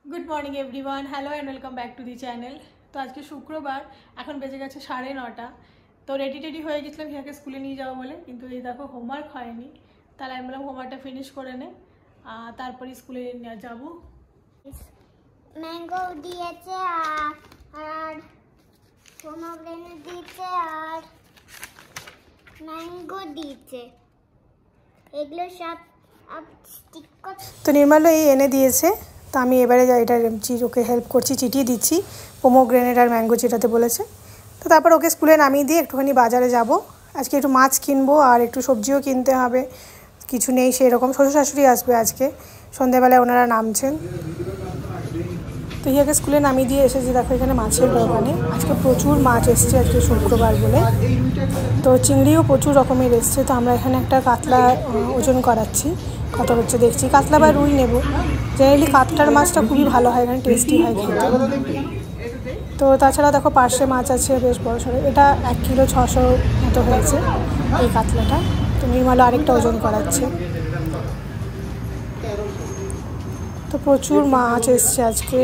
Good morning everyone hello and welcome back to the channel. तो आज के शुक्रवार এখন বেজে গেছে 9:30। তো রেডি টেডি হয়ে গেছিলাম হিয়াকে স্কুলে নিয়ে যাবো বলে, কিন্তু এই দেখো হোমওয়ার্ক হয়নি। তাহলে আমি বললাম হোমওয়ার্কটা ফিনিশ করে নে, তারপরে স্কুলে যাব। ম্যাঙ্গো দিয়েছে আর পোমোগ্রেনেট দিয়েছে আর ম্যাঙ্গো দিয়েছে, এগুলো সব স্টিক করতে। তো নির্মলও এই এনে দিয়েছে, তো আমি এবারে এটা ওকে হেল্প করছি, চিটিয়ে দিচ্ছি। পোমোগ্রেনেট আর ম্যাঙ্গো চিটাতে বলেছে। তো তারপর ওকে স্কুলে নামিয়ে দিয়ে একটুখানি বাজারে যাব। আজকে একটু মাছ কিনবো আর একটু সবজিও কিনতে হবে, কিছু নেই সেরকম। শ্বশুর শাশুড়ি আসবে আজকে সন্ধ্যাবেলায়, ওনারা নামছেন। তো হিয়াকে স্কুলে নামিয়ে দিয়ে এসেছি। দেখো এখানে মাছের দোকানে আজকে প্রচুর মাছ এসছে, আজকে শুক্রবার বলে। তো চিংড়িও প্রচুর রকমের এসছে। তো আমরা এখানে একটা কাতলা ওজন করাচ্ছি, কত হচ্ছে দেখছি। কাতলা বা রুই নেব। জেনারেলি কাতলার মাছটা খুবই ভালো হয়, এখানে টেস্টি হয় খেতে। তো তাছাড়া দেখো পার্শে মাছ আছে বেশ বড় সড়ো, এটা 1 কিলো 600 মতো হয়েছে এই কাতলাটা। তো নির্মলা আরেকটা ওজন করাচ্ছে। তো প্রচুর মাছ এসছে আজকে।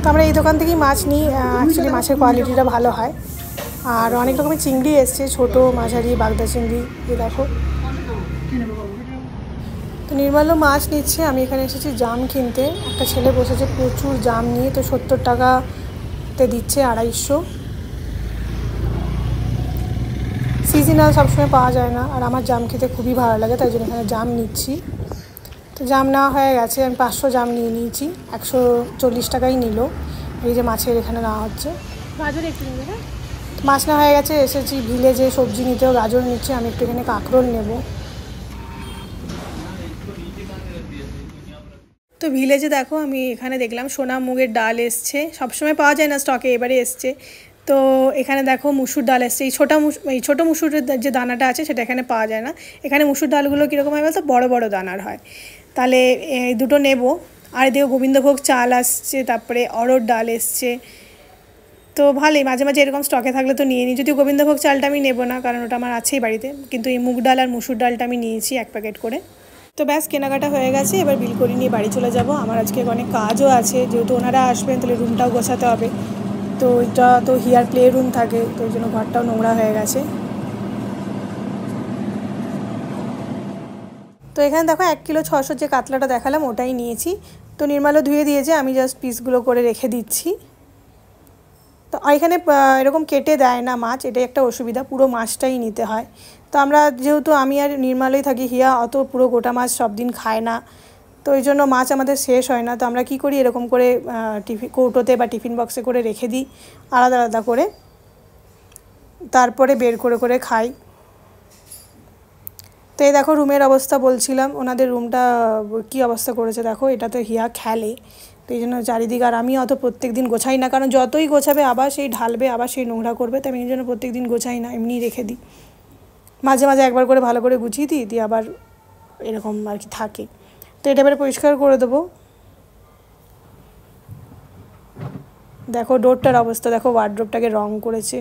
তো আমরা এই দোকান থেকেই মাছ নিই, অ্যাকচুয়ালি মাছের কোয়ালিটিটা ভালো হয়। আর অনেক রকমের চিংড়ি এসছে, ছোটো মাঝারি বাগদা চিংড়ি, এই দেখো। তো নির্মলও মাছ নিচ্ছে, আমি এখানে এসেছি জাম কিনতে। একটা ছেলে বসেছে প্রচুর জাম নিয়ে, তো 70 টাকাতে দিচ্ছে 250। সিজনাল সবসময় পাওয়া যায় না, আর আমার জাম খেতে খুবই ভালো লাগে, তাই জন্য এখানে জাম নিচ্ছি। তো জাম নেওয়া হয়ে গেছে, আমি 500 জাম নিয়ে নিয়েছি, 140 টাকাই নিল। এই যে মাছের এখানে নেওয়া হচ্ছে। গাজর একটু নেবে, হ্যাঁ। মাছ নেওয়া হয়ে গেছে, এসেছি ভিলেজে সবজি নিতেও। গাজর নিচ্ছি, আমি একটু এখানে কাঁকরোল নেব। তো ভিলেজে দেখো আমি এখানে দেখলাম সোনা মুগের ডাল এসছে, সবসময় পাওয়া যায় না স্টকে, এবারে এসছে। তো এখানে দেখো মুসুর ডাল এসছে। এই ছোটো মুসুরের যে দানাটা আছে সেটা এখানে পাওয়া যায় না। এখানে মুসুর ডালগুলো কীরকম হয় বলতো, বড় বড় দানার হয়। তাহলে এই দুটো নেব। আর এদিকে গোবিন্দভোগ চাল আসছে, তারপরে অরহর ডাল এসছে। তো ভালোই, মাঝে মাঝে এরকম স্টকে থাকলে তো নিয়ে নিই। যদিও গোবিন্দভোগ চালটা আমি নেব না, কারণ ওটা আমার আছেই বাড়িতে, কিন্তু এই মুগ ডাল আর মুসুর ডালটা আমি নিয়েছি 1 প্যাকেট করে। তো ব্যাস কেনাকাটা হয়ে গেছে, এবার বিল করে নিয়ে বাড়ি চলে যাব। আমার আজকে অনেক কাজও আছে, যেহেতু ওনারা আসবেন তাহলে রুমটাও গোছাতে হবে। তো এটা তো হিয়ার প্লে রুম থাকে, তো ওই জন্য ঘরটাও নোংরা হয়ে গেছে। তো এখানে দেখো 1 কিলো 600 যে কাতলাটা দেখালাম ওটাই নিয়েছি। তো নির্মলও ধুয়ে দিয়েছে, আমি জাস্ট পিসগুলো করে রেখে দিচ্ছি। তো এখানে এরকম কেটে দেয় না মাছ, এটাই একটা অসুবিধা, পুরো মাছটাই নিতে হয়। তো আমরা যেহেতু আমি আর নির্মলই থাকি, হিয়া অত পুরো গোটা মাছ সব দিন খায় না, তো ওই জন্য মাছ আমাদের শেষ হয় না। তো আমরা কী করি, এরকম করে কৌটোতে বা টিফিন বক্সে করে রেখে দিই আলাদা আলাদা করে, তারপরে বের করে করে খাই। তো এই দেখো রুমের অবস্থা বলছিলাম, ওনাদের রুমটা কী অবস্থা করেছে দেখো। এটাতে হিয়া খেলে, তো এই জন্য চারিদিকে। আর আমি অত প্রত্যেক দিন গোছাই না, কারণ যতই গোছাবে আবার সেই ঢালবে, আবার সেই নোংরা করবে, তো আমি এই জন্য প্রত্যেক দিন গোছাই না, এমনিই রেখে দিই। মাঝে মাঝে একবার করে ভালো করে গুছিয়ে দিই, দিয়ে আবার এরকম আর কি থাকে। তো এটা এবারে পরিষ্কার করে দেবো। দেখো ডোরটার অবস্থা দেখো, ওয়ার্ড্রোবটাকে রং করেছে।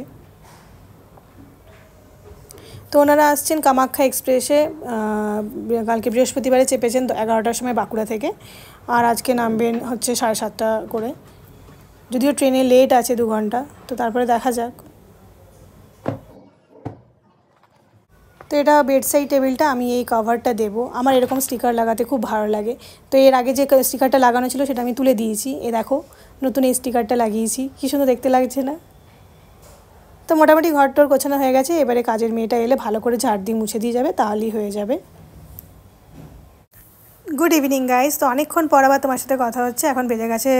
তো ওনারা আসছেন কামাখ্যা এক্সপ্রেসে, কালকে বৃহস্পতিবারে চেপেছেন 11টার সময় বাঁকুড়া থেকে, আর আজকে নামবেন হচ্ছে 7:30 করে। যদিও ট্রেনে লেট আছে 2 ঘন্টা, তো তারপরে দেখা যাক। তো এটা বেডসাইড টেবিলটা, আমি এই কভারটা দেবো। আমার এরকম স্টিকার লাগাতে খুব ভালো লাগে। তো এর আগে যে স্টিকারটা লাগানো ছিল সেটা আমি তুলে দিয়েছি। এ দেখো নতুন এই স্টিকারটা লাগিয়েছি, কী সুন্দর দেখতে লাগছে না। তো মোটামুটি ঘরটোর গোছানো হয়ে গেছে, এবারে কাজের মেয়েটা এলে ভালো করে ঝাড় দিয়ে মুছে দিয়ে যাবে, তাহলেই হয়ে যাবে। Good evening guys. তো অনেকক্ষণ পর আবার তোমার সাথে কথা হচ্ছে। এখন বেজে গেছে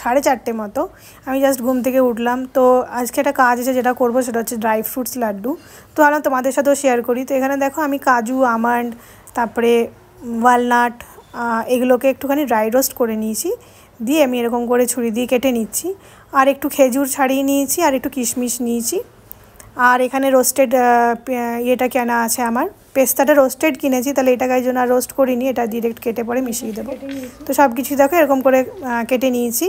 4:30 মতো। আমি জাস্ট ঘুম থেকে উঠলাম। তো আজকে একটা কাজ আছে, যেটা করবো সেটা হচ্ছে ড্রাই ফ্রুটস লাড্ডু। তো আমি তোমাদের সাথেও শেয়ার করি। তো এখানে দেখো আমি কাজু, আমন্ড, তারপরে ওয়ালনাট, এগুলোকে একটুখানি ড্রাই রোস্ট করে নিয়েছি, দিয়ে আমি এরকম করে ছুরি দিয়ে কেটে নিচ্ছি। আর একটু খেজুর ছাড়িয়ে নিয়েছি, আর একটু কিশমিশ নিয়েছি। আর এখানে রোস্টেড ইয়েটা কেনা আছে, আমার পেস্তাটা রোস্টেড কিনেছি, তাহলে এটাকে এই জন্য আর রোস্ট করিনি, এটা ডিরেক্ট কেটে পরে মিশিয়ে দেবো। তো সব কিছু দেখো এরকম করে কেটে নিয়েছি।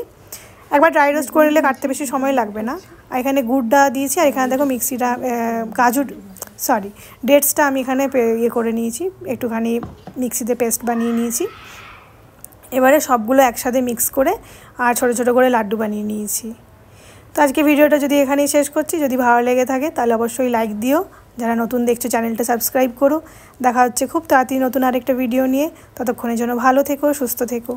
একবার ড্রাই রোস্ট করে নিলে কাটতে বেশি সময় লাগবে না। আর এখানে গুড়টা দিয়েছি, আর এখানে দেখো মিক্সিটা সরি ডেটসটা আমি এখানে ইয়ে করে নিয়েছি, একটুখানি মিক্সিতে পেস্ট বানিয়ে নিয়েছি। এবারে সবগুলো একসাথে মিক্স করে আর ছোটো ছোটো করে লাড্ডু বানিয়ে নিয়েছি। তো আজকে ভিডিওটা যদি এখানেই শেষ করছি, যদি ভালো লেগে থাকে তাহলে অবশ্যই লাইক দিও, যারা নতুন দেখছো চ্যানেলটা সাবস্ক্রাইব করো। দেখা হচ্ছে খুব তাড়াতাড়ি নতুন আরেকটা ভিডিও নিয়ে, ততক্ষণের জন্য ভালো থেকো, সুস্থ থেকো।